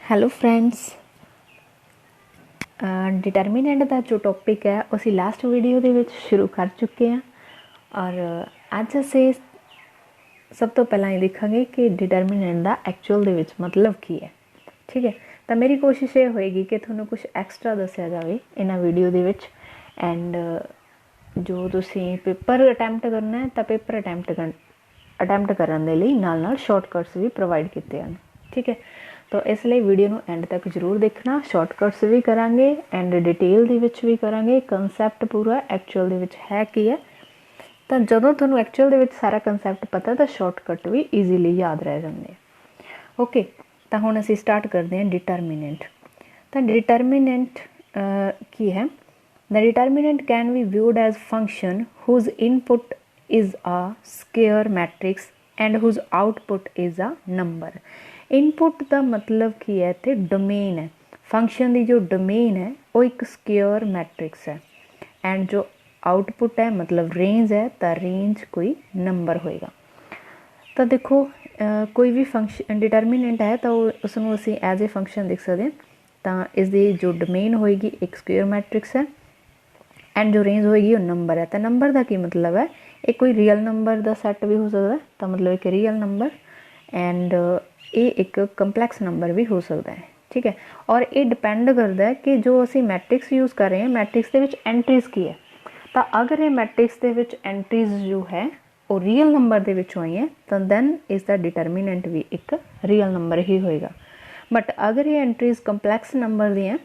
Hello friends, determinant का जो topic है उसी लास्ट वीडियो के शुरू कर चुके हैं और अज असी सब तो पहला ये देखेंगे कि डिटरमिनेंट का एक्चुअल दे विच मतलब की है। ठीक है, तो मेरी कोशिश ये होएगी कि थोड़ा कुछ एक्सट्रा दसिया जाए इन्होंने वीडियो के विच एंड जो तुसी पेपर अटैम्प्ट करना है तो पेपर अटैम्प्ट करने लिए नाल शॉर्टकट्स भी प्रोवाइड किए हैं। ठीक है, तो इसलिए वीडियो को एंड तक जरूर देखना। शॉर्टकट्स भी करांगे एंड डिटेल दे विच भी करांगे, कंसैप्ट पूरा एक्चुअल दे विच है की है। तो जदों तुहानू एक्चुअल दे विच सारा कंसैप्ट पता तो शॉर्टकट भी ईजीली याद रह जाते हैं। ओके, तो हुण असीं स्टार्ट करते हैं डिटरमिनेंट। तो डिटरमिनेंट की है? The determinant can be viewed as function whose input is a square matrix and whose output is a number. Input का मतलब की है, तो डोमेन है। फंक्शन की जो डोमेन है वो एक स्क्वेयर मैट्रिक्स है एंड जो आउटपुट है मतलब रेंज है, तो रेंज कोई नंबर होएगा। तो देखो कोई भी फंक्शन डिटरमिनेंट है तो उसनों असीं एज ए फंक्शन देख सकते हैं। तो इसकी जो डोमेन होएगी एक स्क्वेयर मैट्रिक्स है एंड जो रेंज होएगी वो नंबर है। तो नंबर का की मतलब है, एक कोई रियल नंबर का सैट भी हो सकता है, तो मतलब एक रियल नंबर एंड ये एक कंपलैक्स नंबर भी हो सकता है। ठीक है, और ये डिपेंड करता है कि जो असी मैट्रिक्स यूज़ कर रहे हैं मैट्रिक्स के विच एंट्रीज की है। तो अगर ये मैट्रिक्स के विच एंट्रीज जो है वो रियल नंबर के विचों आई है तो दैन इसका डिटरमिनेंट भी एक रियल नंबर ही होएगा। बट अगर ये एंट्रीज कंपलैक्स नंबर दी हैं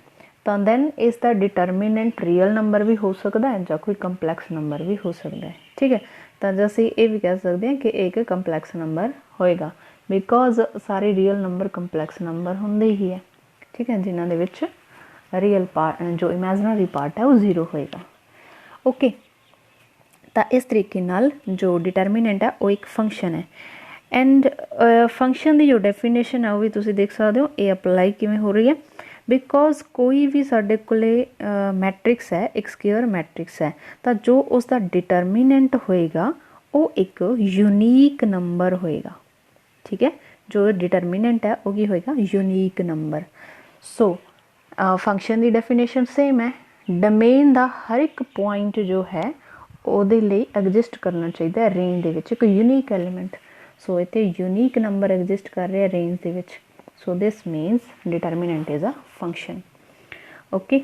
तो दैन इसका डिटरमिनेंट रियल नंबर भी हो सकता है या कोई कंपलैक्स नंबर भी हो सकता है। ठीक है, तो असीं ये भी कह सकते हैं कि एक कंपलैक्स नंबर होएगा बिकॉज सारे रियल नंबर कंपलैक्स नंबर होंदे ही है। ठीक है, जिन्हां दे विच रियल पार्ट जो इमेजिनरी पार्ट है वो जीरो होएगा। ओके, तो इस तरीके नाल जो डिटरमिनेंट है वो एक फंक्शन है एंड फंक्शन की जो डेफिनेशन है वो भी तुसीं देख सकते हो ये अप्लाई किवें हो रही है। बिकॉज कोई भी साडे कोले मैट्रिक्स है, एक स्क्वेयर मैट्रिक्स है, तो जो उसका डिटरमिनेंट होएगा वो एक यूनीक नंबर होएगा। ठीक है, जो डिटरमिनेंट है वो की होएगा यूनीक नंबर। सो फंक्शन की डेफिनेशन सेम है। डोमेन का हर एक पॉइंट जो है ਉਹਦੇ ਲਈ एग्जिस्ट करना चाहिए रेंज ਦੇ ਵਿੱਚ एक यूनीक एलीमेंट। सो इतने यूनीक नंबर एग्जिस्ट कर रहे हैं रेंज ਦੇ ਵਿੱਚ। So this means determinant is a function. Okay,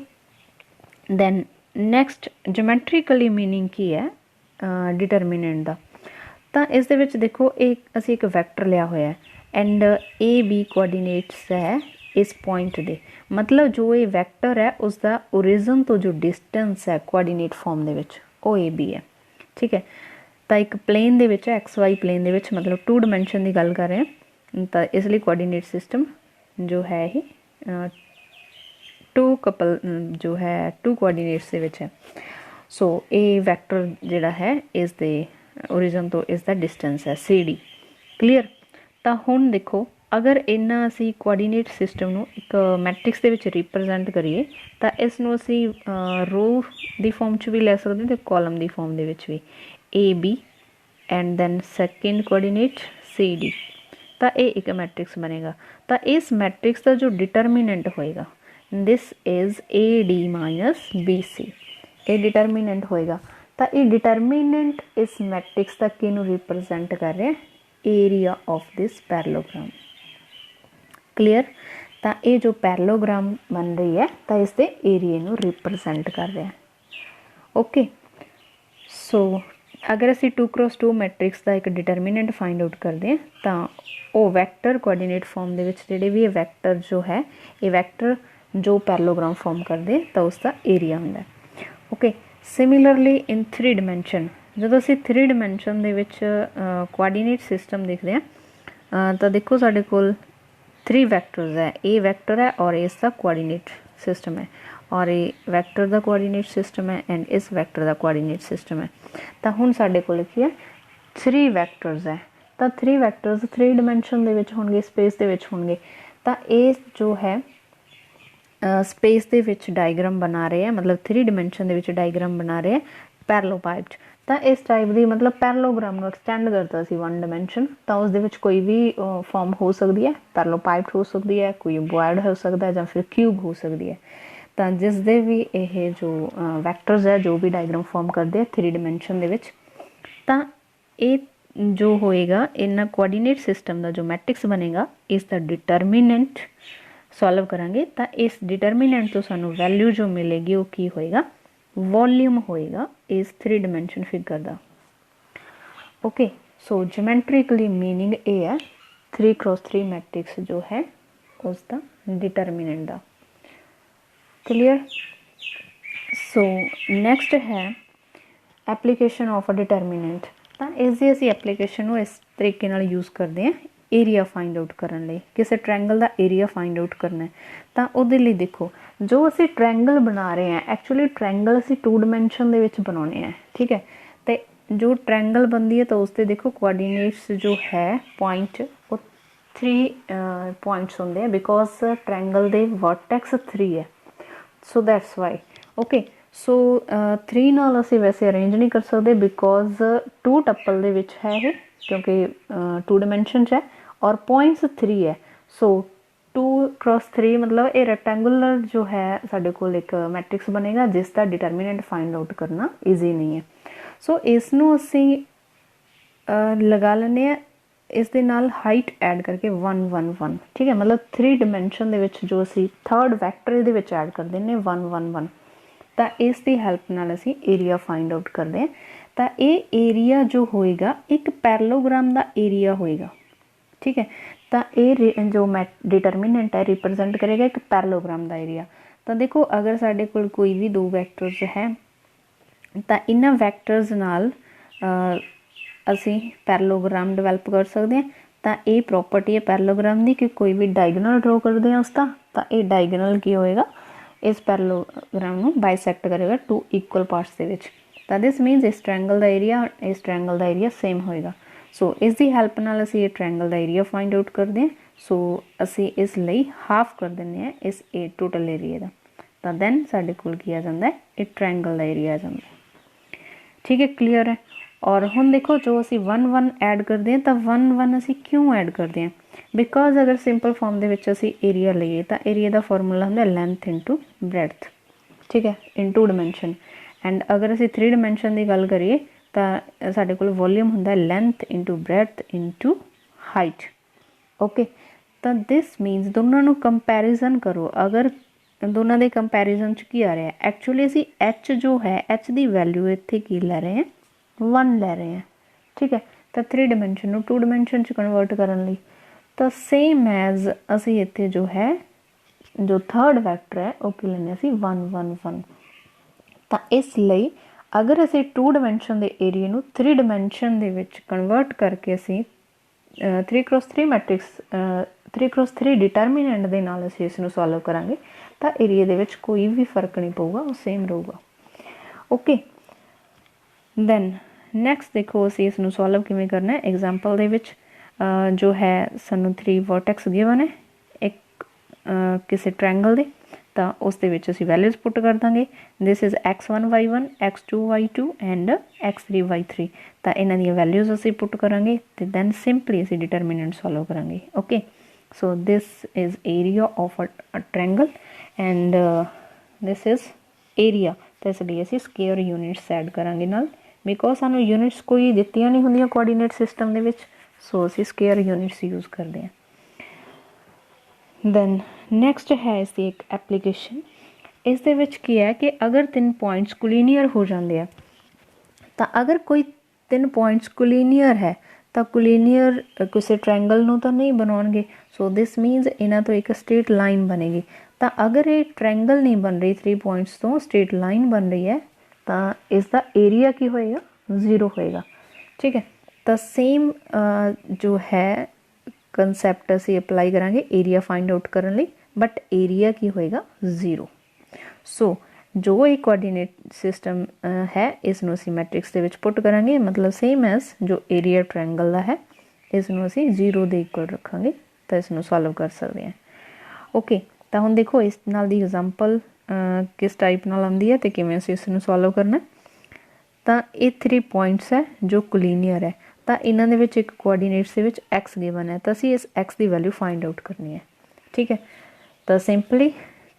then next geometrically meaning की है डिटरमिनेंट का। तो इस दे विच देखो एक असी एक वैक्टर लिया होया है एंड ए बी कोआर्डीनेट्स है इस पॉइंट दे, मतलब जो ये वैक्टर है उसका ओरिजिन तो जो डिस्टेंस है कोआर्डीनेट फॉर्म दे विच वो ए बी है। ठीक है, तो एक प्लेन दे विच एक्स वाई प्लेन दे विच मतलब 2 डायमेंशन की गल कर रहे हैं, तो इसलिए कोआर्डीनेट सिस्टम जो है ही 2 कपल जो है 2 कोआर्डीनेट्स दे विच है। सो ये वैक्टर जिहड़ा है इस दे ओरिजिन तो इसका डिस्टेंस है सी डी। क्लीयर? तो हुण देखो अगर इन्ना असी कोआर्डीनेट सिस्टम नूं एक मैट्रिक्स दे विच रिप्रजेंट करिए तो इसनूं असी रो दी फॉर्म च भी लै सकते हैं, कॉलम दी फॉर्म दे विच भी A B and then second coordinate C D, तो ये एक मैट्रिक्स बनेगा। तो इस मैट्रिक्स का जो डिटरमिनेंट होएगा this is A D minus B C, ये डिटरमिनेंट होएगा। तो ये डिटरमिनेंट इस मैट्रिक्स का किनू रिप्रजेंट कर रहे हैं? Area of this parallelogram. Clear? तो ये जो पैरेललोग्राम बन रही है तो इसके एरिए नू रिप्रजेंट कर रहे हैं। ओके, सो अगर असी 2x2 मैट्रिक्स का एक डिटरमिनेंट फाइंड आउट करते हैं तो वो वैक्टर कोआर्डीनेट फॉर्म के जिहड़े भी वैक्टर जो है ये वैक्टर जो पैरेललोग्राम फॉर्म करते तो उसका एरिया होंदा है। ओके, सिमिलरली इन 3 डायमेंशन जो असी 3 डायमेंशन दे विच कोआर्डीनेट सिस्टम देखते हैं तो देखो साडे कोल 3 वैक्टर्स है, ए वैक्टर है और इसका कोआर्डीनेट सिस्टम है और ये वैक्टर का कोआर्डीनेट सिस्टम है एंड इस वैक्टर का कोआर्डीनेट सिस्टम है। तो हुण साडे कोल की है 3 वैक्टर्स है, तो 3 वैक्टर्स 3 डायमेंशन दे विच होणगे, स्पेस दे विच होणगे। तो ये जो है स्पेस दे विच डायग्राम बना रहे हैं, मतलब 3 डायमेंशन दे विच डायग्राम बना रहे हैं पैरेललोपाइप्ड। ਤਾਂ ਇਸ ਟਾਈਪ ਦੀ ਮਤਲਬ ਪੈਰਲੋਗ੍ਰਾਮ ਨੂੰ ਐਕਸਟੈਂਡ ਕਰਤਾ ਸੀ 1 ਡਾਇਮੈਂਸ਼ਨ, ਤਾਂ ਉਸ ਦੇ ਵਿੱਚ ਕੋਈ ਵੀ ਫਾਰਮ ਹੋ ਸਕਦੀ ਹੈ, ਪੈਰਲੋਪਾਈਪਡ ਹੋ ਸਕਦੀ ਹੈ, ਕੋਈ ਬੋਇਡ ਹੋ ਸਕਦਾ ਹੈ, ਜਾਂ ਫਿਰ ਕਿਊਬ ਹੋ ਸਕਦੀ ਹੈ। ਤਾਂ ਜਿਸ ਦੇ ਵੀ ਇਹ ਜੋ ਵੈਕਟਰਸ ਹੈ ਜੋ ਵੀ ਡਾਇਗਰਾਮ ਫਾਰਮ ਕਰਦੇ ਆ 3 ਡਾਇਮੈਂਸ਼ਨ ਦੇ ਵਿੱਚ, ਤਾਂ ਇਹ ਜੋ ਹੋਏਗਾ ਇਹਨਾਂ ਕੋਆਰਡੀਨੇਟ ਸਿਸਟਮ ਦਾ ਜੋ ਮੈਟ੍ਰਿਕਸ ਬਣੇਗਾ ਇਸ ਦਾ ਡਿਟਰਮੀਨੈਂਟ ਸੋਲਵ ਕਰਾਂਗੇ। ਤਾਂ ਇਸ ਡਿਟਰਮੀਨੈਂਟ ਤੋਂ ਸਾਨੂੰ ਵੈਲਿਊ ਜੋ ਮਿਲੇਗੀ ਉਹ ਕੀ ਹੋਏਗਾ, ਵੋਲਿਊਮ ਹੋਏਗਾ ਇਸ 3 ਡਾਇਮੈਂਸ਼ਨ ਫਿਗਰ ਦਾ। ਓਕੇ, ਸੋ ਜਿਓਮੈਟ੍ਰਿਕਲੀ ਮੀਨਿੰਗ ਇਹ ਹੈ 3x3 ਮੈਟ੍ਰਿਕਸ ਜੋ ਹੈ ਉਸ ਦਾ ਡਿਟਰਮੀਨੈਂਟ ਦਾ। क्लियर। सो नैक्सट है एप्लीकेशन ऑफ अ डिटरमीनेंट। तो इसकी असी एप्लीकेशन इस तरीके नाल यूज़ करते हैं एरिया फाइंड आउट करने लई, किसी ट्रायंगल का एरिया फाइंड आउट करना है। तो उहदे लई देखो जो असी ट्रायंगल बना रहे हैं एक्चुअली ट्रायंगल असी 2 डायमैंशन दे विच बनाने हैं, ठीक है। तो जो ट्रायंगल बनती है तो उसके देखो कोआर्डीनेट्स जो है पॉइंट वो 3 पॉइंट्स होंगे हैं बिकॉज ट्रायंगल दे वर्टेक्स 3 है, सो दैट्स वाई। ओके, सो 3 नाल असी वैसे अरेंज नहीं कर सकते बिकॉज 2 टप्पल दे विच है ये, क्योंकि 2 डायमैंशन है और पॉइंट्स 3 है। सो 2x3 मतलब ये रेक्टेंगुलर जो है साडे कोल एक मैट्रिक्स बनेगा जिसका डिटरमिनेंट फाइंड आउट करना ईजी नहीं है। सो इसनूं असी लगा लेने हैं इस दे नाल हाइट ऐड करके 1 1 1, ठीक है। मतलब 3 डायमैंशन दे विच जो असी 3rd वैक्टर इहदे विच ऐड कर देने 1 1 1, तो इस दी हैल्प नाल असी एरिया फाइंड आउट करते हैं। तो ये एरिया जो होएगा एक पैरेललोग्राम का एरिया होएगा, ठीक है। तो ये जो डिटरमिनेंट है रिप्रजेंट करेगा एक पैरेललोग्राम का एरिया। तो देखो अगर साडे कोल कोई भी 2 वैक्टर्स है तो इन्हां वैक्टर्स नाल असी पैरेललोग्राम डिवेलप कर सकते हैं। तो ये प्रॉपर्टी है पैरेललोग्राम की कि कोई भी डायगोनल ड्रॉ करते हैं उसका, तो ये डायगोनल की होएगा इस पैरेललोग्राम नूं बाइसैक्ट करेगा 2 इक्वल पार्ट्स दे विच। तो दिस मीनस इस ट्रायंगल का एरिया इस ट्रायंगल का एरिया सेम होएगा। सो इस दी हैल्प नाल असी ये ट्रायंगल का एरिया फाइंड आउट करते हैं। सो असी इस लई हाफ कर देने हैं इस टोटल एरिया का, तो दैन साडे कोल की आ जाता है ये ट्रायंगल का एरिया आ जाता है, ठीक है। क्लीयर है। और हुण देखो जो असी 1 1 ऐड करते हैं तो 1 1 असी क्यों ऐड करते हैं, बिकॉज अगर सिंपल फॉर्म दे विच असी एरिया लईए तो एरिया का फॉर्मूला होंदा लेंथ इंटू ब्रैड्थ, ठीक है, इन 2 डायमैंशन। एंड अगर असी 3 डायमैंशन की गल करिए तो साडे कोल वॉल्यूम होंदा length into breadth into height. Okay, तो दिस मीनस दोनों नूं कंपैरिजन करो, अगर दोनों के कंपैरिजन च की आ रहा है एक्चुअली असी एच जो है एच की वैल्यू इत्थे की लै रहे हैं 1 लै रहे हैं, ठीक है। तो 3 डायमैंशन 2 डायमैंशन च कन्वर्ट करने लई तो सेम एज असी इत्थे जो है जो 3rd वैक्टर है वो की लैने असी 1 1 1। तो इसलिए अगर असी 2 डायमैंशन के एरिए नूं 3 डायमैंशन दे विच कन्वर्ट करके असी 3x3 मैट्रिक्स 3x3 डिटरमिनेंट दे नाल असी इसनूं सॉल्व करांगे तो एरिए दे विच कोई भी फर्क नहीं पऊगा, वो सेम रहूगा। ओके, दैन नैक्सट देखो असी इसनूं सॉल्व किवें करना है। एग्जाम्पल दे विच जो है सानूं 3 वर्टेक्स गिवन है एक किसी ट्रायंगल दे, तो उस दे विच असी वैल्यूज़ पुट कर देंगे। This is x1 y1 x2 y2 and x3 y3। तो इन्हां दी वैल्यूज़ असी पुट करांगे तो दैन सिंपली असी डिटरमिनेंट सॉल्व करांगे। Okay, so this is area of a triangle and this is area. तो इसलिए असी स्केयर यूनिट्स ऐड करांगे नाल, बिकॉज सानूं यूनिट्स कोई दित्तियां नहीं होंदियां कोआर्डीनेट सिस्टम दे विच, सो असी स्केयर यूनिट्स यूज़ करते हैं। दैन नैक्सट है इसकी एक एप्लीकेशन। इस दे विच की है कि अगर 3 पॉइंट्स कोलिनियर हो जाते हैं, तो अगर कोई 3 पॉइंट्स कोलिनियर है तो कोलिनियर किसी ट्रायंगल नूं तो नहीं बनाउणगे। सो दिस मीनस इन्हां तो एक स्ट्रेट लाइन बनेगी। तो अगर ये ट्रायंगल नहीं बन रही 3 पॉइंट्स तो स्ट्रेट लाइन बन रही है तो इसका एरिया की होएगा 0 होएगा, ठीक है। तो सेम जो है कंसैप्ट असी अप्लाई करांगे एरिया फाइंड आउट करने लई, बट एरिया की होएगा 0। सो जो एक कोआर्डीनेट सिस्टम है इसनूं असी मैट्रिक्स दे विच पुट करांगे, मतलब सेम एज जो एरिया ट्रायंगल दा है इसनूं असी 0 दे इक्वल रखांगे तो इसनूं सॉल्व कर सकते हैं। ओके, तो हुण देखो इस नाल दी एग्जाम्पल किस टाइप नाल आउंदी है ते किवें असी इसनूं सॉल्व करना। ਤਾਂ ਇਹ 3 ਪੁਆਇੰਟਸ ਹੈ ਜੋ ਕੋਲੀਨੀਅਰ ਹੈ, ਤਾਂ ਇਹਨਾਂ ਦੇ ਵਿੱਚ ਇੱਕ ਕੋਆਰਡੀਨੇਟਸ ਦੇ ਵਿੱਚ x ਗਿਵਨ ਹੈ, ਤਾਂ ਅਸੀਂ ਇਸ x ਦੀ ਵੈਲਿਊ ਫਾइंड आउट करनी है। ठीक है, ਤਾਂ ਸਿੰਪਲੀ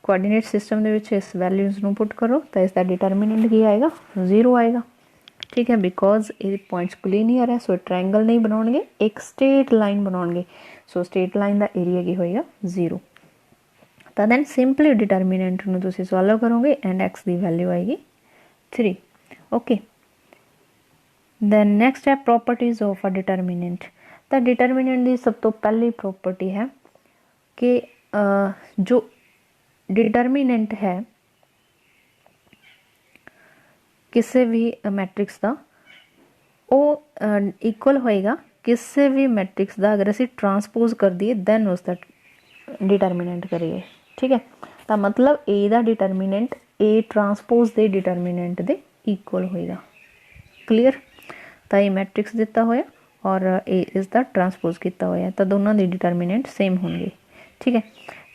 ਕੋਆਰਡੀਨੇਟ ਸਿਸਟਮ ਦੇ ਵਿੱਚ ਇਸ ਵੈਲਿਊਜ਼ ਨੂੰ ਪੁੱਟ ਕਰੋ ਤਾਂ ਇਸ ਦਾ ਡਿਟਰਮੀਨੈਂਟ ਕੀ ਆਏਗਾ, 0 ਆਏਗਾ। ठीक है, बिकॉज ये पॉइंट्स कोलीनियर है, सो ट्रायंगल नहीं बनाओगे, एक स्ट्रेट लाइन बनाओगे, सो स्ट्रेट लाइन का एरिया की होएगा 0। तो दैन सिंपली डिटरमिनेंट में तुम सॉल्व करोगे एंड एक्स की वैल्यू आएगी 3। ओके, दैन नैक्सट है प्रॉपर्टीज ऑफ अ डिटरमिनेंट। तो डिटरमिनेंट की सब तो पहली प्रॉपर्टी है कि जो डिटरमिनेंट है किसी भी मैट्रिक्स का वो इक्वल होएगा किसी भी मैट्रिक्स का अगर असी ट्रांसपोज कर दिए दैन उसका डिटरमिनेंट करिए। ठीक है, तो मतलब ए का डिटरमिनेंट ए ट्रांसपोज के डिटरमिनेंट के इक्वल होएगा। क्लीयर, तो ये मैट्रिक्स दिता होया और ए इसका ट्रांसपोज किया होया, तो दोनों के डिटरमिनेंट सेम होंगे। ठीक है,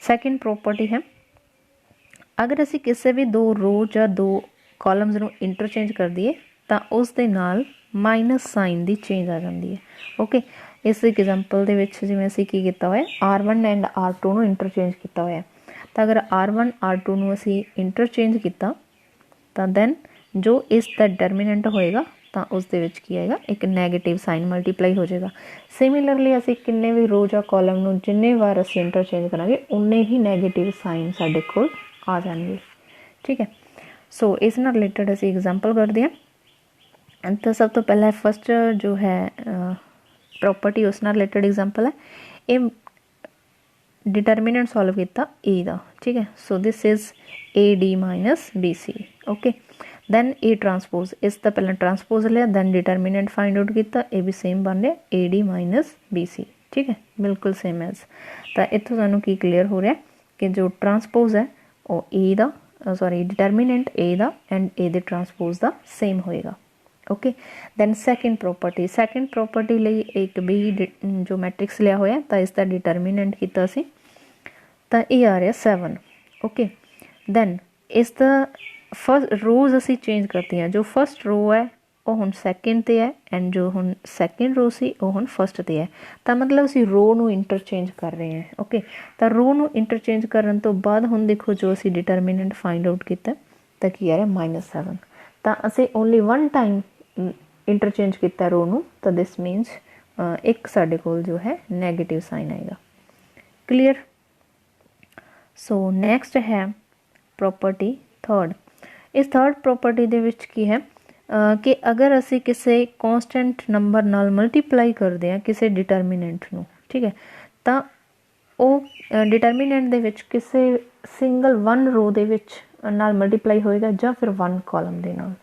सैकेंड प्रॉपर्टी है अगर असी किसी भी दो रो या दो कॉलम्स ਨੂੰ इंटरचेंज कर दिए तो उस दे नाल माइनस साइन की चेंज आ जाती है। ओके, इस एग्जाम्पल के जिवें असीं की कीता होया R1 एंड R2 ਨੂੰ इंटरचेंज किया होया, तो अगर R1 R2 ਨੂੰ असीं इंटरचेंज किया तो दैन जो इसका डिटरमिनेंट होएगा तो उस दे विच की आएगा एक नैगेटिव साइन मल्टीप्लाई हो जाएगा। सिमिलरली असीं किन्ने भी रो या कॉलम ਨੂੰ जिन्ने बार असीं इंटरचेंज करांगे उन्ने ही नैगेटिव साइन साडे कोल आ जाएंगे। ठीक है, सो इस नाल रिलेटेड असीं एग्जाम्पल करते हैं। तो सब तो पहला फस्ट जो है प्रॉपर्टी उस नाल रिलेटेड एग्जाम्पल है, ये डिटरमिनेंट सॉल्व किया ए का। ठीक है, so this is A D minus B C. Okay, then A transpose इसका पहला ट्रांसपोज लिया दैन डिटरमिनेंट फाइंड आउट किया, ये भी सेम बन रहा A D minus B C. ठीक है, बिल्कुल सेम एज। तो इतों सानू की क्लीयर हो रहा है कि जो ट्रांसपोज है वो ए का सॉरी डिटरमिनेंट ए दा एंड ए दे ट्रांसपोज दा सेम होएगा। ओके, दैन सैकेंड प्रॉपर्टी लिए एक भी जो मैट्रिक्स लिया होया तो इसका डिटरमिनेंट किया सी तो ये आ रहा 7। ओके, दैन इसका फर्स्ट रोज असी चेंज करते हैं, जो फर्स्ट रो है वो हुण सैकेंड ते है एंड जो हुण सैकेंड रो सी वो हुण फर्स्ट ते है, तो मतलब असी रो नू इंटरचेंज कर रहे हैं। ओके, तो रो नू इंटरचेंज करन तो बाद हुण देखो जो असी डिटरमिनेंट फाइंड आउट किया तो की आ रहा -7, तो असी ओनली वन टाइम इंटरचेंज किया रो नू, तो दिस मीनस एक साडे कोल जो है नैगेटिव साइन आएगा। क्लीयर, सो नैक्सट है प्रॉपर्टी थर्ड। इस थर्ड प्रॉपर्टी दे विच की है कि अगर असी किसी कॉन्सटेंट नंबर नाल मल्टीप्लाई करते हैं किसी डिटरमिनेंट नू, ठीक है, तो वो डिटरमिनेंट दे विच किसी सिंगल वन रो दे विच नाल मल्टीप्लाई होएगा या फिर वन कॉलम दे नाल।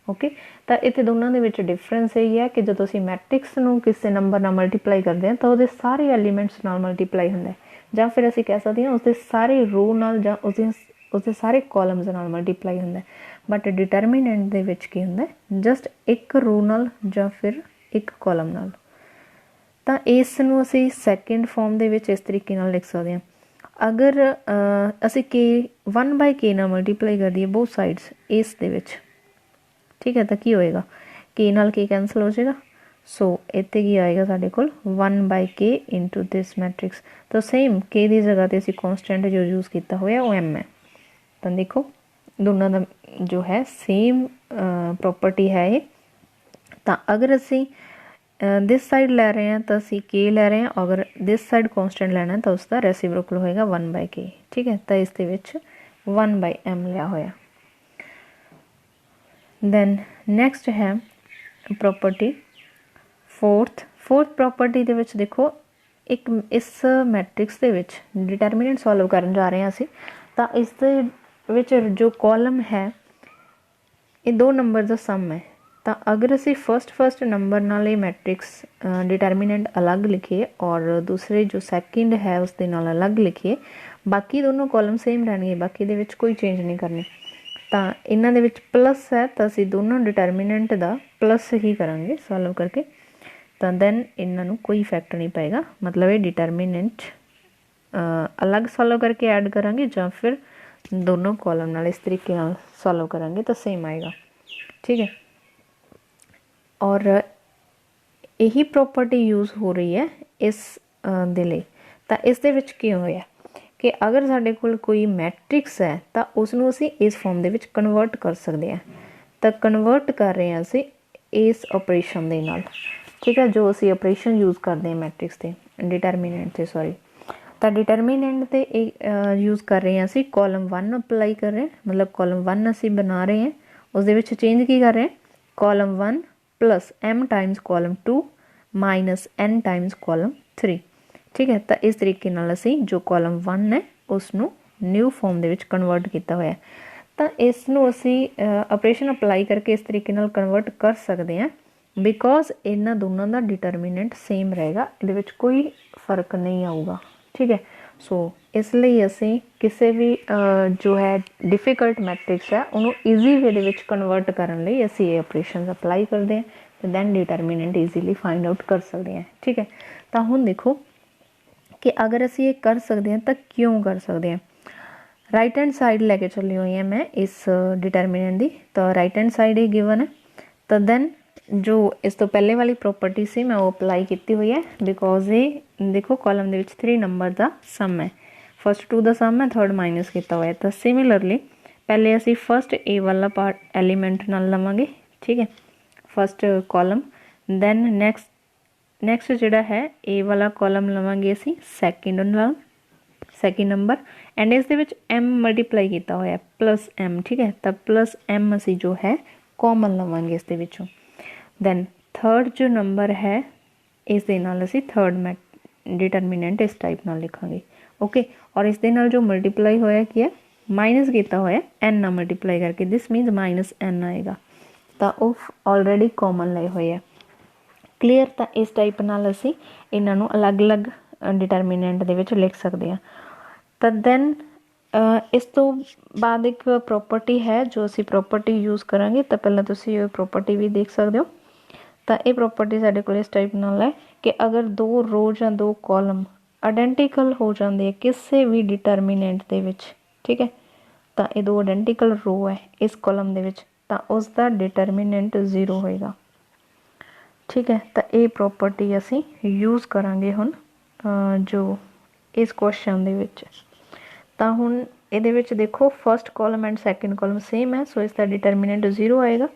ओके, तो इत्थे दोनों दे विच डिफरेंस यही है कि जो असी मैट्रिक्स नू किसी नंबर नाल मल्टीप्लाई करते हैं तो उसदे सारे एलीमेंट्स नाल मल्टीप्लाई हुंदा है, या फिर असी कह सकते हैं उसदे सारे रो नाल या उसदे सारे कॉलम्स नाल मल्टीप्लाई हुंदा है। बट डिटरमिनेंट दे विच की हुंदा है जस्ट एक रो नाल या फिर एक कॉलम नाल। तो इस नूं असी सैकेंड फॉर्म दे विच इस तरीके नाल लिख सकते हैं, अगर असी के 1/k नाल मल्टीप्लाई कर दिए बोथ साइड्स इस दे विच, ठीक है, तो की होएगा के नाल के कैंसल हो जाएगा, सो इत्थे की आएगा साडे कोल 1/k इंटू दिस मैट्रिक्स। तो सेम के दी जगह ते असी कॉन्स्टेंट जो यूज़ किया होया वो m है, तो देखो दोनों का जो है सेम प्रॉपर्टी है ये। तो अगर असी दिस साइड ले रहे हैं तो असी के ले रहे हैं, अगर दिस साइड कॉन्स्टेंट लेना है तो उसका रेसिप्रोकल होएगा 1/k। ठीक है, तो इस दे विच 1/m लिया होया। दैन नैक्सट है प्रॉपर्टी फोर्थ प्रॉपर्टी दे विच देखो एक इस मैट्रिक्स दे विच डिटरमिनेंट सॉल्व करन जा रहे हैं असी, तो इस दे विच जो कॉलम है ये दो नंबर का सम है, तो अगर असी फर्स्ट नंबर नाल ये मैट्रिक्स डिटरमिनेंट अलग लिखिए और दूसरे जो सैकेंड है उस दे नाल अलग लिखिए, बाकी दोनों कॉलम सेम रहने, बाकी दे विच कोई चेंज नहीं करनी। तो इन्हां दे विच प्लस है तो असी दोनों डिटरमिनेंट का प्लस ही करांगे सॉल्व करके, तो दैन इन्हां नूं कोई इफेक्ट नहीं पाएगा, मतलब ये डिटरमिनेंट अलग सॉल्व करके ऐड करांगे या फिर दोनों कॉलम नाल इस तरीके नाल सॉल्व करांगे तो सेम आएगा। ठीक है, और यही प्रॉपर्टी यूज़ हो रही है इस दे लई। ਤਾਂ ਇਸ ਦੇ ਵਿੱਚ ਕੀ ਹੋਇਆ कि अगर साढ़े कोल कोई मैट्रिक्स है तो उसनों असीं इस फॉर्म दे विच कन्वर्ट कर सकते हैं। तो कन्वर्ट कर रहे हैं असीं इस ऑपरेशन दे नाल, ठीक है, जो असीं ऑपरेशन यूज़ करते हैं मैट्रिक्स ते डिटरमिनेंट से, सॉरी, तो डिटरमिनेंट ते यूज़ कर रहे हैं असीं कॉलम 1 अप्लाई कर रहे हैं, मतलब कॉलम 1 असीं बना रहे हैं, उस दे विच चेंज की कर रहे हैं, column 1 plus m times column 2 minus n times column 3, ठीक है। तो इस तरीके नाल असीं जो कॉलम 1 है उसनूं न्यू फॉर्म दे विच कन्वर्ट किया होया। तो इसनूं असीं ऑपरेशन अप्लाई करके इस तरीके नाल कन्वर्ट कर सकते हैं, बिकॉज इन्हां दोनों का डिटरमिनेंट सेम रहेगा, इहदे विच कोई फर्क नहीं आऊगा, ठीक है। सो इसलिए असीं किसी भी जो है डिफिकल्ट मैट्रिक्स है उन्होंने ईजी वे दे विच कन्वर्ट करने लई असीं ये ऑपरेशन अप्लाई करते हैं, तो then determinant easily find out कर सकते हैं, ठीक है। तो हुण देखो कि अगर असीं ये कर सकते हैं तो क्यों कर सकते हैं। राइट हैंड साइड लैके चली हुई है मैं इस डिटरमिनेंट की, तो राइट हैंड साइड ही गिवन है, तो दैन जो इस तो पहले वाली प्रॉपर्टी से मैं वो अप्लाई की हुई है, बिकॉज ये देखो कॉलम के 3 नंबर का सम है, फस्ट 2 का सम है, थर्ड माइनस किया हुआ है। तो सिमिलरली पहले असी फस्ट ए वाला पार्ट एलीमेंट नाल लवांगे, ठीक है, फस्ट कॉलम, दैन नैक्सट जिहड़ा है ए वाला कॉलम लवांगे असी सैकेंड नाल, सैकेंड नंबर, एंड इस दे विच m मल्टीप्लाई किया हुआ है प्लस m, ठीक है। तो प्लस m असी जो है कॉमन लवांगे इस दे विचों, दैन थर्ड जो नंबर है इस दे नाल असी थर्ड डिटरमिनेंट इस टाइप नाल लिखांगे, ओके। और इस दे नाल जो मल्टीप्लाई होया कि है माइनस किया हुआ है n नाल मल्टीप्लाई करके, दिस मीनस माइनस n आएगा, तो वो ऑलरेडी कॉमन लए हुए है, क्लीयर। तो इस टाइप नाल असी इन्हां नूं अलग अलग डिटरमिनेंट दे विच लिख सकते हैं। तो दैन इस तो बाद एक प्रॉपर्टी है जो असी प्रॉपर्टी यूज़ करांगे, तो पहले तुसीं ये प्रॉपर्टी भी देख सकते हो। तो ये प्रॉपर्टी साडे कोल इस टाइप नाल है कि अगर 2 रोज या 2 कॉलम आइडेंटिकल हो जाते हैं किसी भी डिटरमिनेंट दे विच, ठीक है, तो ये 2 आइडेंटिकल रो है इस कॉलम दे विच, तो उसका डिटरमिनेंट 0 होएगा, ठीक है। तो ये प्रॉपर्टी असी यूज़ करांगे हुण जो इस क्वेश्चन दे विच। तो हुण इहदे विच देखो first column and second column same है, सो इसका डिटरमिनेंट 0 आएगा,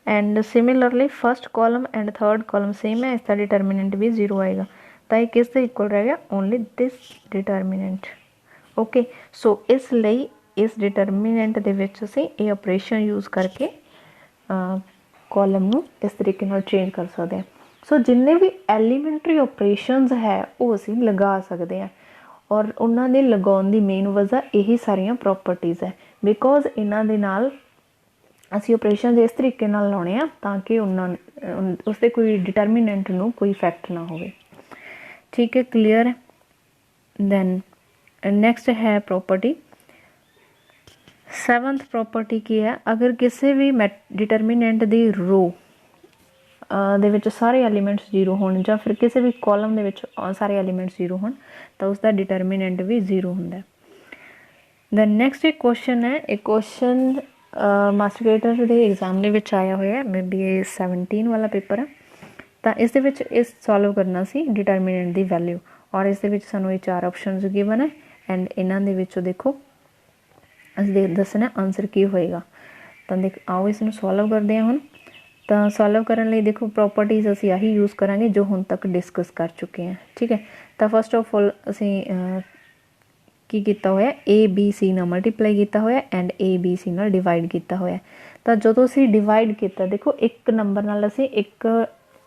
and similarly first column and third column same है, इसका डिटरमिनेंट भी 0 आएगा। तो ये किस दे इक्वल रहेगा, ओनली दिस डिटरमिनेंट, ओके। सो इसलिए इस डिटरमिनेंट दे विच असीं ये ऑपरेशन यूज़ करके कॉलम नूं इस तरीके नाल चेंज कर सकते हैं। सो जिन्ने भी एलीमेंट्री ऑपरेशनस है वो असीं लगा सकते हैं, और उन्हां दे लगाउण दी मेन वजह यही सारियां प्रॉपर्टीज़ है, बिकॉज इन्हां दे नाल असीं ऑपरेशन इस तरीके नाल लाउणे आ ताकि उसके कोई डिटरमिनेंट नूं कोई इफैक्ट ना होवे, ठीक है, क्लीयर है। दैन नैक्सट है प्रॉपर्टी 7th प्रॉपर्टी की है, अगर किसी भी डिटरमिनेंट दी रो दे विच सारे एलीमेंट्स 0 होण, जां फिर किसी भी कॉलम दे विच सारे एलीमेंट्स 0 होण, तो उसका डिटरमिनेंट भी 0 हुंदा है। दैन नैक्सट एक क्वेश्चन है, एक क्वेश्चन मास्टर के एग्जाम दे विच आया हुआ है, मे बी 17 वाला पेपर है। तो इस दे विच इस सॉल्व करना सी डिटरमिनेंट दी वैल्यू, और इस दे विच सानूं ये 4 ऑप्शनस गिवन है, एंड इन्हां दे विचों देखो असीं दसना आंसर की होएगा। तो देख आओ इसनूं सॉल्व करते हैं हुण। तो सॉल्व करने लई देखो प्रॉपर्टीज़ असीं आही यूज़ करांगे जो हुण तक डिस्कस कर चुके हैं, ठीक है। तो फस्ट ऑफ ऑल असीं की किया होया ए बी सी नाल मल्टीप्लाई किया होया एंड ए बी सी नाल डिवाइड किया होया। तो जदों असीं डिवाइड किया देखो एक नंबर नाल असीं एक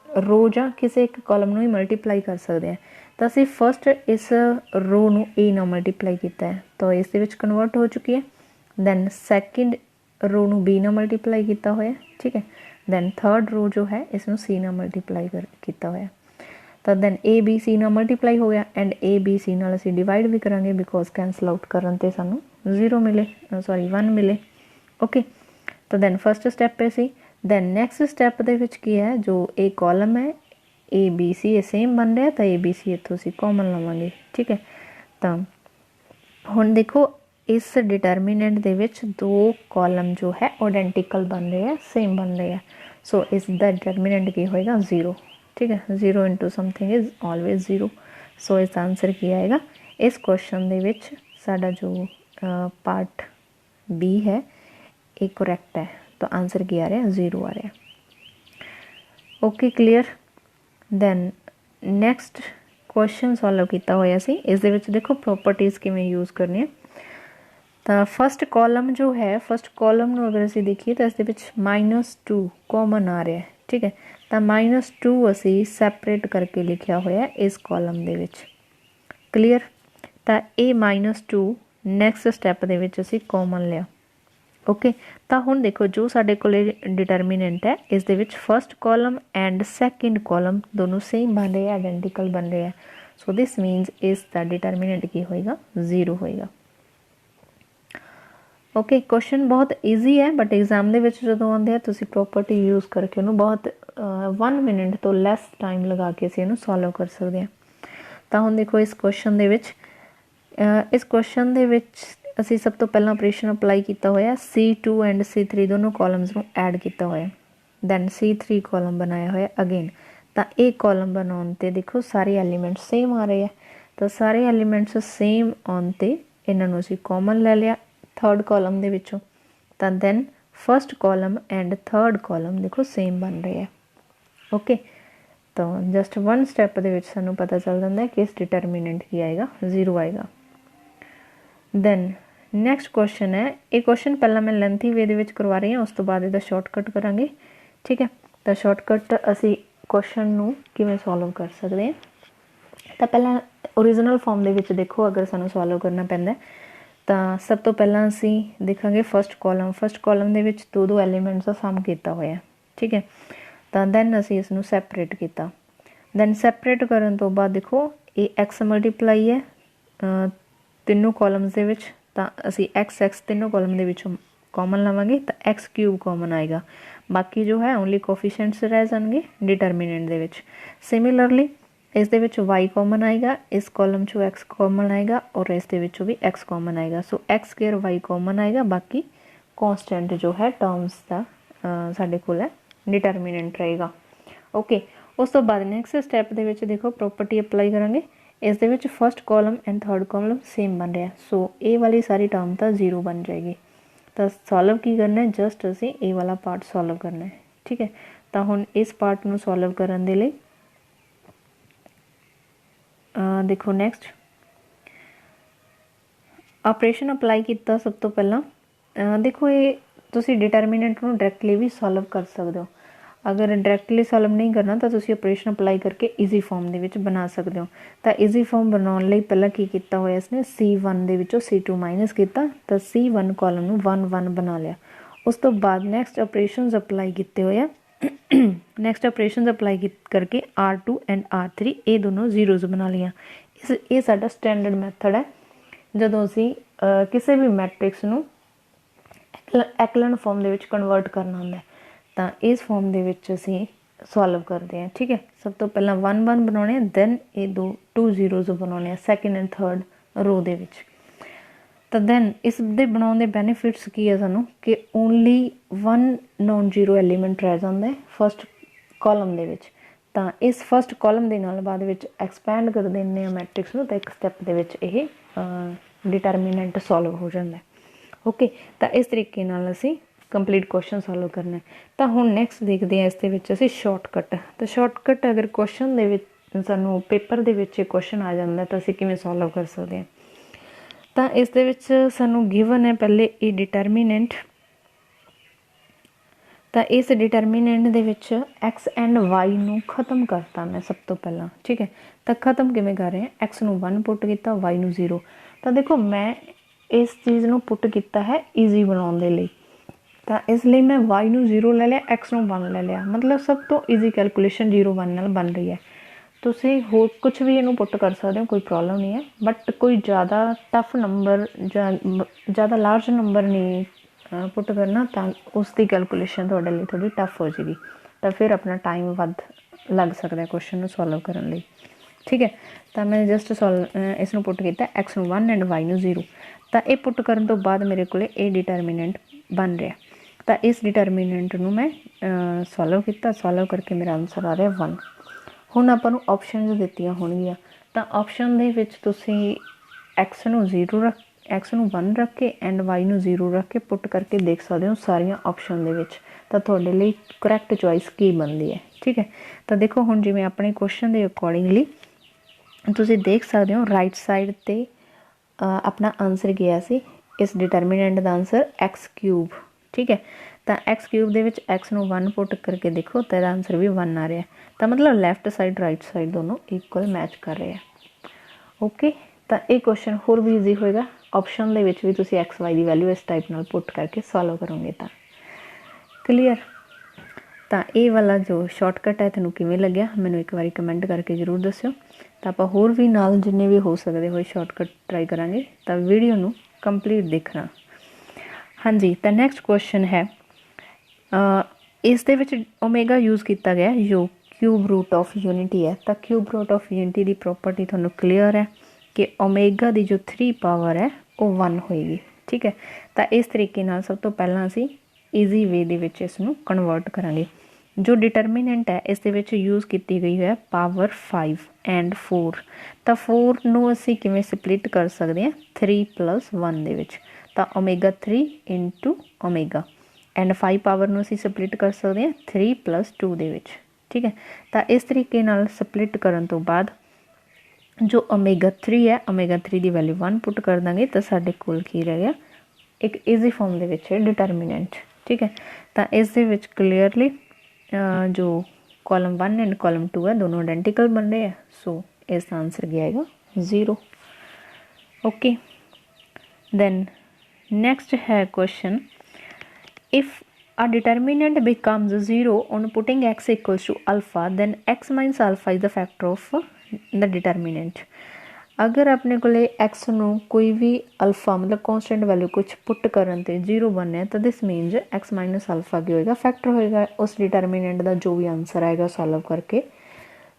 रो जां किसी एक कॉलम नूं ही मल्टीप्लाई कर सकते हैं। तो असीं फस्ट इस रो नूं ए नाल मल्टीप्लाई किया है, तो इस दे विच कन्वर्ट हो चुकी है। दैन सैकेंड रो नूं बी नाल मल्टीप्लाई किया होया, ठीक है। दैन थर्ड रो जो है इसनूं सी नाल मल्टीप्लाई किया होया, तो दैन ए बी सी नाल मल्टीप्लाई हो गया, एंड ए बी सी नाल असीं डिवाइड भी करांगे, बिकॉज कैंसल आउट करन ते सानूं 0 मिले, सॉरी 1 मिले, ओके। तो दैन फस्ट स्टैप पे सी, दैन नैक्सट स्टैप दे विच की है जो ए कॉलम है ए बी सी ये सेम बन रहा, तो ए बी सी इत्थों असीं कॉमन लवांगे, ठीक है। तो हुण देखो इस डिटरमिनेंट दे विच 2 कॉलम जो है आइडेंटिकल बन रहे हैं, सेम बन रहे हैं। सो इस द डिटरमिनेंट की होएगा 0, ठीक है। 0 इंटू समथिंग इज़ ऑलवेज 0। सो इसका आंसर की आएगा इस क्वेश्चन दे विच साडा जो पार्ट बी है ये करैक्ट है। तो आंसर की आ रहा है 0 आ रहा है। Okay clear. Then next question solve किया होया सी। इस दे विच देखो प्रॉपर्टीज़ किवें यूज़ करनी है। तो फस्ट कॉलम जो है फस्ट कॉलम नूं अगर असीं देखिए तो इस दे विच -2 कॉमन आ रहा है, ठीक है। तो -2 असीं सैपरेट करके लिखिया होया इस कॉलम दे विच। क्लीयर। तो ये -2 नैक्सट स्टैप दे विच असीं कॉमन लिया। ओके। तो हुण देखो जो साडे कोले डिटरमिनेंट है इस दे विच first column and second column दोनों सेम बन रहे हैं, आइडेंटिकल बन रहे हैं। सो दिस मीनस इस दा डिटरमिनेंट की होएगा 0 होएगा। ओके क्वेश्चन बहुत ईजी है बट एग्जाम दे विच जदों आउंदे आ तुसीं प्रॉपर्टी यूज़ करके उन्होंने बहुत 1 मिनट तो लैस टाइम लगा के असीं इहनूं सॉल्व कर सकते हैं। तो हुण देखो इस क्वेश्चन दे विच इस क्वेश्चन दे विच असीं सब तो पहला ऑपरेशन अप्लाई किया होया C2 एंड C3 दोनों कॉलम्स नूं ऐड किया होया। दैन C3 कॉलम बनाया होया अगेन। तो ये कॉलम बनाने ते देखो सारे एलीमेंट्स सेम आ रहे हैं। तो सारे एलीमेंट्स सेम आने ते इन्हां नूं असीं कॉमन ले लिया थर्ड कॉलम दे विचों। तो then first column and third column देखो सेम बन रहे हैं। ओके। तो जस्ट 1 स्टैप दे विच सानूं पता चल जाता है कि इस डिटरमिनेंट की आएगा 0 आएगा। दैन नैक्सट क्वेश्चन है ये क्वेश्चन पहला मैं लेंथी वे दे विच करवा रही हूँ उस तो बाद इहदा शॉर्टकट करांगे, ठीक है। तो शॉर्टकट असी क्वेश्चन नूं किवें सॉल्व कर सकते हैं। तो पहला ओरिजिनल फॉर्म दे विच देखो अगर सानूं सॉल्व करना पैंदा तो सब तो पहला असी देखांगे फस्ट कॉलम दे विच दो एलीमेंट्स का सम किया होया, ठीक है। तो दैन असी इसनूं सैपरेट किया। दैन सैपरेट करन तो बाद देखो ये एक्स मल्टीप्लाई है तीनों कॉलम्स दे विच। तो असी एक्स तीनों कॉलम दे विचों कॉमन लवांगे तो एक्स क्यूब कॉमन आएगा। बाकी जो है ओनली कोफिशिएंट्स रह जाएंगे डिटरमिनेंट दे विच। सिमिलरली इस दे विच वाई कॉमन आएगा, इस कॉलम चो एक्स कॉमन आएगा और इस दे विचों भी एक्स कॉमन आएगा। सो एक्स स्क्वेयर वाई कॉमन आएगा। बाकी कॉन्सटेंट जो है टर्म्स का साडे कोल है डिटरमिनेंट रहेगा। ओके। उस तो बाद नैक्सट स्टैप दे विच देखो प्रॉपर्टी अप्लाई करांगे। इस दे विच first column and third column same बन रहा है। सो ए वाली सारी टर्म तो 0 बन जाएगी। तो सॉल्व की करना है जस्ट असी ए वाला पार्ट सॉल्व करना है, ठीक है। तो हुण इस पार्ट नूं सॉल्व करन दे लई देखो नैक्सट ऑपरेशन अप्लाई किया सब तो पहला देखो ये तुसी डिटरमिनेंट नूं डायरैक्टली भी सॉल्व कर सकते हो। अगर डायरैक्टली सॉल्व नहीं करना तो तुसी ऑपरेशन अप्लाई करके ईजी फॉर्म दे विच बना सकते हो। तो ईजी फॉर्म बनाने लई पहला की किया होया इसने C1 दे विचों C2 माइनस किया तो C1 कॉलम नूं 1 1 बना लिया। उस तो बाद नैक्सट ऑपरेशनस अप्लाई किए होया नैक्सट ऑपरेशनस अप्लाई करके R2 एंड R3 ये दोनों जीरोज़ बना लिया। ये साडा स्टैंडर्ड मैथड है जदों असीं किसी भी मैट्रिक्स नूं एक्लन फॉर्म दे विच कन्वर्ट करना हुंदा है। तो इस फॉर्म दे विच असीं सॉल्व करते हैं, ठीक है। सब तो पहला 1 1 बनाने दैन ये 2 जीरोज़ बनाने सैकेंड एंड थर्ड रो दे विच। तो दैन इस दे बनाने दे बैनीफिट्स की है सानूं कि ओनली 1 नॉन जीरो एलीमेंट रह जाता है फस्ट कॉलम दे विच। तो इस फस्ट कॉलम के नाल बाद विच एक्सपैंड कर देने आ मैट्रिक्स नूं तो एक स्टैप दे विच ये डिटरमिनेंट सॉल्व हो जाता है। ओके। तो इस तरीके नाल असीं कंप्लीट क्वेश्चन सॉल्व करना है। तो हुण नैक्सट देखते हैं इस दे विच असीं शॉर्टकट। तो शॉर्टकट अगर क्वेश्चन दे विच सानूं पेपर दे विच क्वेश्चन आ जाता तो असीं किवें सॉल्व कर सकते हैं। तो इस दे विच सानूं गिवन है पहले ये डिटरमिनेंट। तो इस डिटरमिनेंट दे विच एक्स एंड वाई नूं खत्म करता मैं सब तो पहला, ठीक है। तो खत्म किवें कर रहे हैं एक्स नूं 1 पुट किया वाई नूं 0। तो देखो मैं इस चीज़ नूं पुट किया है ईजी बनाने दे लई। तो इसलिए मैं वाई नूं 0 ले लिया एक्स नूं 1 ले लिया। मतलब सब तो ईजी कैलकुलेशन 0 1 नाल बन रही है। तुसीं होर कुछ भी इनू पुट कर सकते हो कोई प्रॉब्लम नहीं है। बट कोई ज़्यादा टफ नंबर ज़्यादा लार्ज नंबर नहीं पुट करना तो उसकी कैलकुलेशन थोड़े लिए थोड़ी टफ हो जाएगी। तो फिर अपना टाइम वध लग सकता है क्वेश्चन को सॉल्व करने लिए, ठीक है। तो मैं जस्ट इसनूं पुट किया एक्स नूं 1 एंड वाई नूं 0। तो ये पुट करन तो बाद मेरे को डिटरमिनेंट बन रहा। तो इस डिटरमिनेंट नूं मैं सॉल्व किया, सॉल्व करके मेरा आंसर आ रहा 1। हुण आपां नूं ऑप्शन दित्तियां होणगीਆਂ तो ऑप्शन दे विच तुसीं एक्स नूं 0 रख, एक्स नूं 1 रख के एंड वाई नूं 0 रख के पुट करके देख सकते हो सारियां ऑप्शन दे विच, तो तुहाडे लई करैक्ट चॉइस की बनती है। ठीक है, तो देखो हुण जिवें अपने क्वेश्चन के अकॉर्डिंगली तुसीं देख सकते हो राइट साइड ते अपना आंसर गया सी इस डिटरमिनेंट का आंसर एक्स क्यूब। ठीक है, तो एक्स क्यूब दे विच एक्स नूं 1 पुट करके देखो तो इसका आंसर भी 1 आ रहा है। तो मतलब लैफ्ट साइड राइट साइड दोनों इक्वल मैच कर रहे हैं। ओके, तो ये क्वेश्चन होर भी ईजी होएगा, ऑप्शन दे विच भी तुसीं एक्स वाई की वैल्यू इस टाइप नाल पुट करके सॉल्व करोगे तो क्लीयर। तो ये वाला जो शॉर्टकट है तेनों किवें लग्या मैनूं एक बारी कमेंट करके जरूर दस्सिओ। तो आप होर भी नाल जिन्ने भी हो सकते हो शॉर्टकट ट्राई करांगे, तो वीडियो नूं कंप्लीट देखना। हाँ जी, तो नैक्सट क्वेश्चन है इस दे विच ओमेगा यूज़ किया गया जो क्यूब रूट ऑफ यूनिटी है। तो क्यूब रूट ऑफ यूनिटी की प्रॉपर्टी तुहानूं क्लीयर है कि ओमेगा की जो 3 पावर है वो 1 होएगी। ठीक है, तो इस तरीके नाल सब तो पहला असीं ईजी वे दे विच इसनूं कन्वर्ट करांगे। जो डिटरमिनेंट है इस दे विच यूज़ की गई है पावर 5 एंड 4। तो 4 नूं असीं किवें स्प्लिट कर सकते हैं 3 + 1 दे विच, तो omega 3 into omega and 5 power नूं असीं स्प्लिट कर सकते हैं 3 + 2 दे विच। ठीक है, तो इस तरीके नाल स्प्लिट करन तो बाद जो ओमेगा 3 है ओमेगा 3 की वैल्यू 1 पुट कर देंगे तो साडे कोल की रह गया एक ईजी फॉर्म दे विच डिटरमिनेंट। ठीक है, तो इस दे विच क्लीयरली जो कॉलम 1 एंड कॉलम 2 है दोनों आइडेंटिकल बन रहे हैं, सो इसका आंसर गया है 0। ओके, देन नेक्स्ट है question if a determinant becomes 0 on putting x equals to alpha then x minus alpha is the factor of the determinant। अगर अपने को एक्स नूं कोई भी अल्फा मतलब कॉन्स्टेंट वैल्यू कुछ पुट करन ते 0 बनना है तो दिस मीनस एक्स माइनस अल्फा की होएगा फैक्टर होएगा उस डिटरमिनेंट का जो भी आंसर आएगा सॉल्व करके।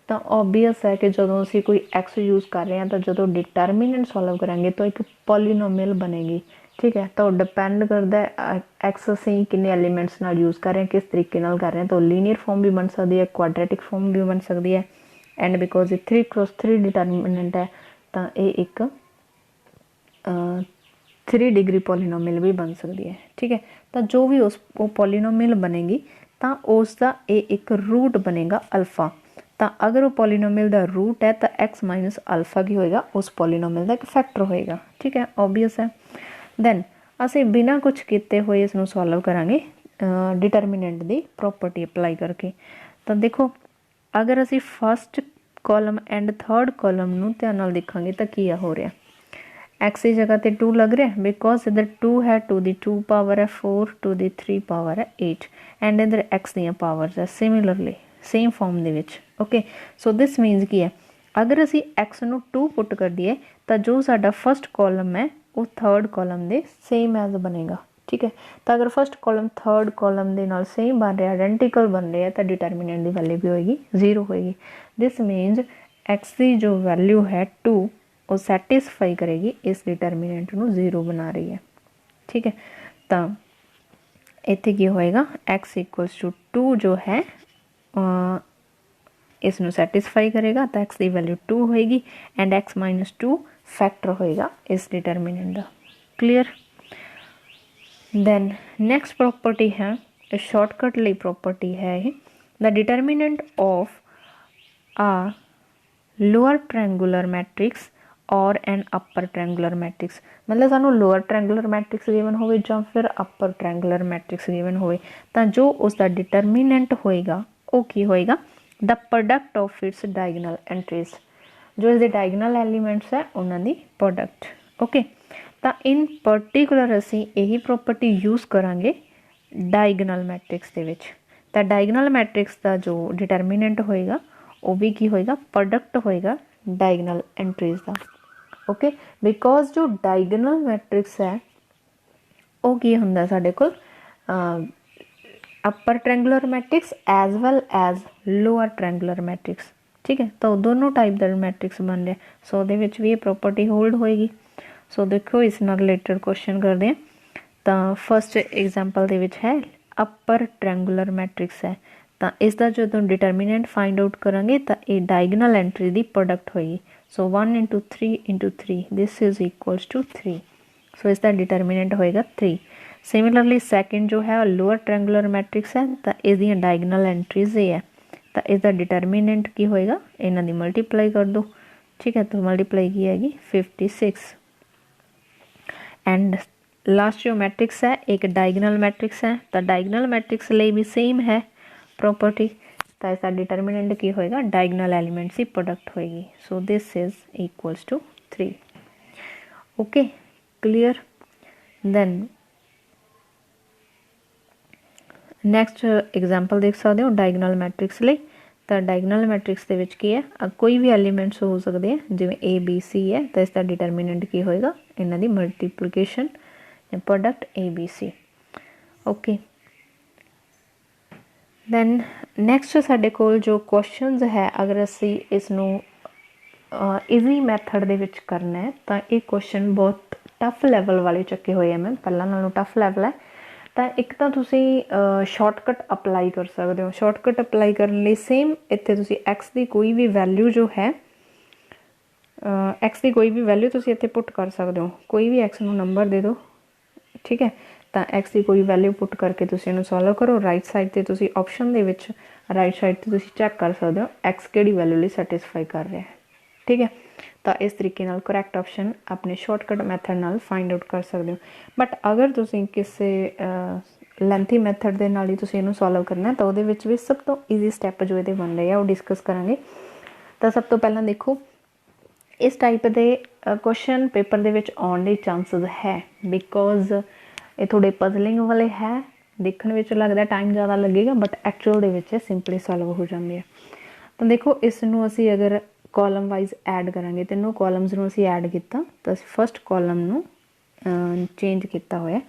तो ऑबवियस है कि जो असीं कोई एक्स यूज़ कर रहे हैं तो जो डिटरमिनेंट सॉल्व करांगे तो एक पॉलीनोमियल बनेगी। ठीक है, तो डिपेंड करता है एक्स असीं किन्ने एलीमेंट्स नाल यूज़ कर रहे हैं किस तरीके नाल कर रहे हैं, तो लीनियर फॉर्म भी बन सकती है क्वाड्रेटिक फॉर्म भी बन सकती है एंड बिकॉज ये 3x3 डिटरमिनेंट है तो ये एक 3 डिग्री पॉलीनोमियल भी बन सकती है। ठीक है, तो जो भी उस पॉलीनोमियल बनेगी तो उसका ये एक रूट बनेगा अल्फा। तो अगर वो पॉलीनोमियल का रूट है तो एक्स माइनस अल्फा की होएगा उस पॉलीनोमियल का एक फैक्टर होएगा। ठीक है, ऑबवियस है। दैन असीं बिना कुछ किए हुए इसनूं सॉल्व करांगे डिटरमिनेंट की प्रॉपर्टी अप्लाई करके। तो देखो अगर असीं first column and third column नूं ध्यान नाल देखांगे तो की हो रहा एक्स की जगह ते 2 लग रहा है बिकॉज इधर 2 है 2 की 2 पावर है 4 2 की 3 पावर है 8 एंड इधर एक्स दी पावर्स है सिमिलरली सेम फॉर्म दे विच। ओके, सो दिस मीनस की है अगर असीं एक्स नूं 2 पुट कर दिए तो जो साडा फस्ट कॉलम है वो थर्ड कॉलम दे सेम एज बनेगा। ठीक है, तो अगर फस्ट कॉलम थर्ड कॉलम दे नाल सेम बन रहा आइडेंटिकल बन रहा है तो डिटरमिनेंट की वैल्यू भी होएगी 0 होएगी। दिस मीनस एक्स की जो वैल्यू है 2 वो सैटिस्फाई करेगी इस डिटरमिनेंट नूं 0 बना रही है। ठीक है, तो इत्थे की होएगा एक्स इक्वल्स टू 2 जो है इसनूं सैटिस्फाई करेगा तो एक्स की वैल्यू 2 होएगी एंड एक्स माइनस 2 फैक्टर होएगा इस डिटरमिनेंट का। क्लीयर। दैन नैक्सट प्रॉपर्टी है शॉर्टकट ली प्रॉपर्टी है the determinant of a lower triangular matrix और एन अपर ट्रायंगुलर मैट्रिक्स। मतलब सानू लोअर ट्रायंगुलर मैट्रिक्स गिवन हो या फिर अपर ट्रायंगुलर मैट्रिक्स गिवन हो तो जो उसका डिटरमिनेंट होएगा वो की होएगा the product of its diagonal entries. जो इसके डायगनल एलीमेंट्स है उन्होंने प्रोडक्ट। ओके, तो इन पर्टिकुलर असी यही प्रॉपर्टी यूज़ करांगे डायगनल मैट्रिक्स दे विच। तो डायगनल मैट्रिक्स का जो डिटरमिनेंट होएगा वो भी की होएगा प्रोडक्ट होएगा डायगनल एंट्रीज का। ओके, बिकॉज जो डायगनल मैट्रिक्स है वो की हुंदा साडे कोल upper triangular matrix as well as lower triangular matrix. ठीक है, तो दोनों टाइप का मैट्रिक्स बन रहे सो दे विच भी ये प्रॉपर्टी होल्ड होएगी। सो देखो इस नाल रिलेटेड क्वेश्चन करते हैं। तो फस्ट एग्जाम्पल दे विच है अपर ट्रैंगुलर मैट्रिक्स है तो इसका जो डिटरमिनेंट फाइंड आउट करांगे तो ये डायगनल एंट्री की प्रोडक्ट होएगी। सो 1 × 3 × 3 दिस इज इक्वल्स टू 3। सो इसका डिटरमिनेंट होएगा 3। सिमिलरली सैकेंड जो है लोअर ट्रैंगुलर मैट्रिक्स है तो इसकी डायगनल एंट्रीज ये है तो इसका डिटरमिनेंट की होएगा, इन्हों की मल्टीप्लाई कर दो। ठीक है, तो मल्टीप्लाई की हैगी 56। एंड लास्ट जो मैट्रिक्स है एक डायगनल मैट्रिक्स है तो डायगनल मैट्रिक्स लिए भी सेम है प्रॉपर्टी तो इसका डिटरमिनेंट की होएगा डायगनल एलिमेंट्स की प्रोडक्ट होएगी। So this is equals to 3। Okay clear. Then next example देख सकते हो डायगनल मैट्रिक्स लिए तो डायगनल मैट्रिक्स के विच की है कोई भी एलीमेंट्स हो सकते हैं जिवें ए बी सी है तो इसका डिटरमिनेंट की होएगा इन्हां दी multiplication product A B C. Okay then next साडे कोल जो क्वेश्चनस है अगर असी इसनों ईजी मैथड दे विच करना है तो ये क्वेश्चन बहुत टफ लैवल वाले चुके हुए हैं। मैं पहला नालों टफ लैवल है तो एक तो तुसी शॉर्टकट अप्लाई कर सकते हो। शॉर्टकट अप्लाई करने लिए सेम इत्थे तुसी एक्स की कोई भी वैल्यू जो है एक्स की कोई भी वैल्यू तुसी इत्थे पुट कर सकते हो। कोई भी एक्स नूं नंबर दे दो, ठीक है, तो एक्स की कोई वैल्यू पुट करके तुसी इहनूं सॉल्व करो। राइट साइड ते तुसी ऑप्शन दे विच राइट साइड ते तुसी चैक कर सकते हो एक्स किहड़ी वैल्यू लई सैटिस्फाई कर रहा है। ठीक है, तो इस तरीके नाल करैक्ट ऑप्शन अपने शॉर्टकट मैथड नाल फाइंड आउट कर सकते हो। बट अगर तुसी किसी लेंथी मैथड दे नाल ही तुसी इहनूं सॉल्व करना तो उहदे विच भी सब तो ईजी स्टैप जो इहदे बन रहे हैं वो डिस्कस करांगे। तो सब तो पहला देखो इस टाइप के क्वेश्चन पेपर दे विच आउण दे चांसेस है बिकॉज ये थोड़े पजलिंग वाले है, देखने विच लगता टाइम ज़्यादा लगेगा but actual they which simply solve हो जाती है। तो देखो इसनूं असी अगर कॉलम वाइज ऐड करांगे तीनों कॉलम्स नूं असी ऐड किया तो फस्ट कॉलम नूं चेंज किया होया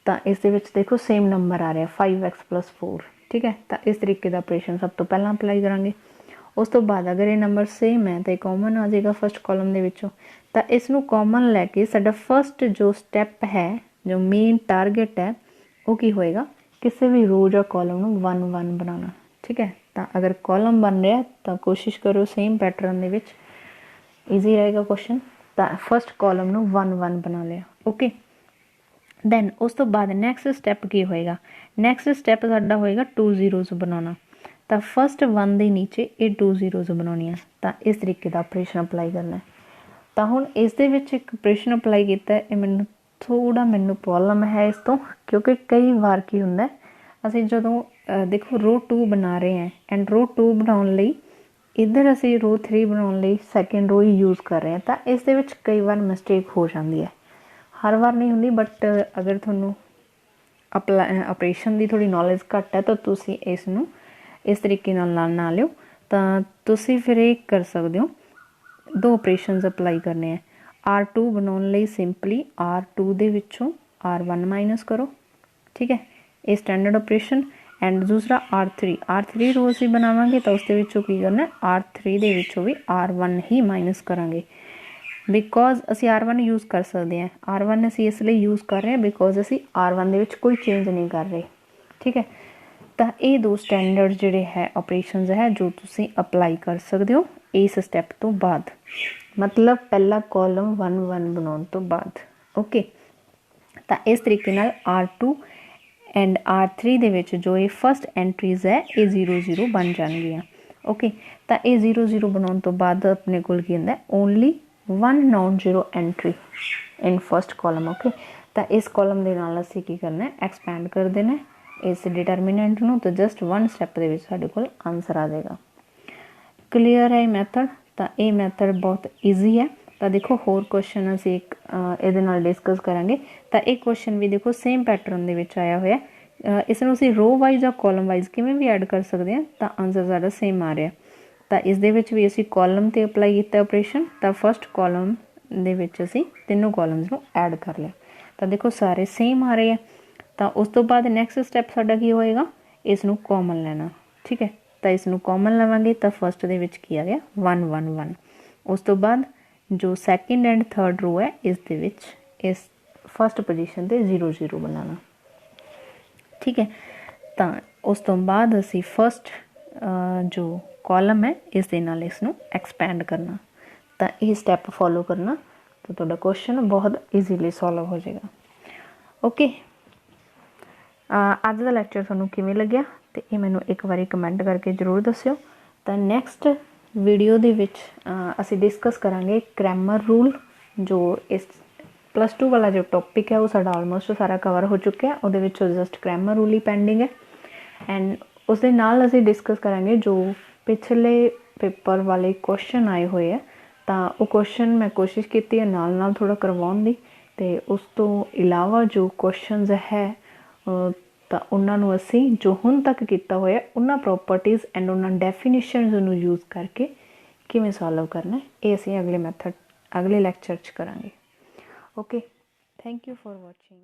तो इस दे विच देखो सेम नंबर आ रहा 5x + 4। ठीक है, तो इस तरीके का ऑपरेशन सब तो पहला अप्लाई करांगे। उस तो बाद अगर ये नंबर सेम है तो कॉमन आ जाएगा फस्ट कॉलम दे विचों तो इसनूं कॉमन लैके साडा फस्ट जो स्टैप है जो मेन टारगेट है वो की होएगा किसी भी रो या कॉलम नूं 1 1 बनाना। ठीक है, तो अगर कॉलम बन रहा है तो कोशिश करो सेम पैटर्न दे विच ईजी रहेगा क्वेश्चन। तो फस्ट कॉलम नूं 1 1 बना लिया। ओके, दैन उस तो बाद नैक्सट स्टैप की होएगा, नैक्सट स्टैप साडा होएगा 2 zeros बनाना। तो फस्ट 1 के नीचे ये 2 zeros बनानी है तो इस तरीके का ऑपरेशन अप्लाई करना है। तो हुण इस दे विच एक ऑपरेशन अप्लाई किया है मैनूं थोड़ा प्रॉब्लम है इस तो क्योंकि कई बार की हुंदा है असी जदों देखो रो 2 बना रहे हैं एंड रो 2 बनाने लई इधर असी रो 3 बनाने लई सैकेंड रो ही यूज़ कर रहे हैं तो इस दे विच कई बार मिसटेक हो जाती है, हर बार नहीं होंदी बट अगर तुहानूं ऑपरेशन की थोड़ी नॉलेज घट है तो तुसी इसनूं इस तरीके ना लियो तो तुसी फिर ये कर सकते हो 2 ऑपरेशनस अप्लाई करने हैं। R2 बनाने लई सिंपली R2 दे विचों R1 माइनस करो। ठीक है, ये स्टैंडर्ड ऑपरेशन एंड दूसरा R3 रो असीं बनावांगे तो उसदे विचों की करना R3 दे विचों भी R1 ही माइनस करांगे बिकॉज असी R1 यूज़ कर सकते हैं। R1 असी इसलिए यूज़ कर रहे हैं बिकॉज असी R1 दे विच कोई चेंज नहीं कर रहे। ठीक है, तो ये 2 स्टैंडर्ड जिहड़े है ऑपरेशनस है जो तुसी अप्लाई कर सकते हो इस स्टैप तो बाद, मतलब पहला कॉलम 1 1 बनाने तो बाद। ओके, तो इस तरीके नाल R2 एंड R3 दे विच जो ये फस्ट एंट्रीज है ये 0 0 बन जाएंगी। ओके, तो ये 0 0 बनाने तो बाद अपने कोल की हुंदा only 1 non zero entry in first column. Okay, तो इस कॉलम के नाल असीं की करना है एक्सपैंड कर देना इस डिटरमिनेंट नूं तो जस्ट 1 स्टैप दे विच साडे कोल आंसर आ जाएगा। क्लीयर है मैथड, तो ये मैथड बहुत ईजी है। तो देखो होर क्वेश्चन असीं एक इहदे नाल डिस्कस करांगे। तो एक क्वेश्चन भी देखो सेम पैटर्न दे विच आया होया, इसनूं असीं रो वाइज या कॉलम वाइज किवें भी ऐड कर सकते हैं तो आंसर साडा सेम आ रहा। तो इस दे विच भी असीं कॉलम ते अप्लाई किया ऑपरेशन तो फस्ट कॉलम दे विच असीं तीनों कॉलम्स नूं ऐड कर लिया तो देखो सारे सेम आ रहे हैं। तो उस तो बाद नैक्सट स्टैप साडा की होएगा इसनूं कॉमन लेना। ठीक है, तो इसनूं कॉमन लवांगे तो फस्ट दे विच की आ गया 1 1 1। उस तो बाद जो सैकेंड एंड थर्ड रो है इस दे विच इस फस्ट पोजीशन ते 0 0 बनाना। ठीक है। ਤਾਂ ਉਸ ਤੋਂ ਬਾਅਦ ਅਸੀਂ ਫਸਟ ਜੋ ਕਾਲਮ ਹੈ ਇਸ ਦੇ ਨਾਲ ਇਸ ਨੂੰ ਐਕਸਪੈਂਡ ਕਰਨਾ, ਤਾਂ ਇਹ ਸਟੈਪ ਫੋਲੋ ਕਰਨਾ ਤਾਂ ਤੁਹਾਡਾ ਕੁਐਸਚਨ ਬਹੁਤ ਈਜ਼ੀਲੀ ਸੋਲਵ ਹੋ ਜਾਏਗਾ। ਓਕੇ, ਅੱਜ ਦਾ ਲੈਕਚਰ ਤੁਹਾਨੂੰ ਕਿਵੇਂ ਲੱਗਿਆ ਅਤੇ ਇਹ ਮੈਨੂੰ ਇੱਕ ਵਾਰੀ ਕਮੈਂਟ ਕਰਕੇ ਜ਼ਰੂਰ ਦੱਸਿਓ। ਤਾਂ ਨੈਕਸਟ ਵੀਡੀਓ ਦੇ ਵਿੱਚ ਅਸੀਂ ਡਿਸਕਸ ਕਰਾਂਗੇ ਗ੍ਰਾਮਰ ਰੂਲ, ਜੋ ਇਸ +2 ਵਾਲਾ ਜੋ ਟੋਪਿਕ ਹੈ ਉਹ ਸਾਡਾ ਆਲਮੋਸਟ ਸਾਰਾ ਕਵਰ ਹੋ ਚੁੱਕਿਆ, ਉਹਦੇ ਵਿੱਚੋਂ ਜਸਟ ਗ੍ਰਾਮਰ ਰੂਲ ਹੀ ਪੈਂਡਿੰਗ ਹੈ। ਐਂਡ ਉਸ ਦੇ ਨਾਲ ਅਸੀਂ ਡਿਸਕਸ ਕਰਾਂਗੇ ਜੋ ਪਿਛਲੇ ਪੇਪਰ ਵਾਲੇ ਕੁਐਸਚਨ ਆਏ ਹੋਏ ਆ, ਤਾਂ ਉਹ ਕੁਐਸਚਨ ਮੈਂ ਕੋਸ਼ਿਸ਼ ਕੀਤੀ ਹੈ ਨਾਲ ਨਾਲ ਥੋੜ੍ਹਾ ਕਰਵਾਉਣ ਦੀ, ਅਤੇ ਉਸ ਤੋਂ ਇਲਾਵਾ ਜੋ ਕੁਐਸਚਨਸ ਹੈ ਤਾਂ ਉਹਨਾਂ ਨੂੰ ਅਸੀਂ ਜੋ ਹੁਣ ਤੱਕ ਕੀਤਾ ਹੋਇਆ ਉਹਨਾਂ ਪ੍ਰੋਪਰਟੀਜ਼ ਐਂਡ ਉਹਨਾਂ ਡੈਫੀਨੇਸ਼ਨਸ ਨੂੰ ਯੂਜ਼ ਕਰਕੇ ਕਿਵੇਂ ਸੋਲਵ ਕਰਨਾ, ਇਹ ਅਸੀਂ ਅਗਲੇ ਲੈਕਚਰ 'ਚ ਕਰਾਂਗੇ। Okay, thank you for watching.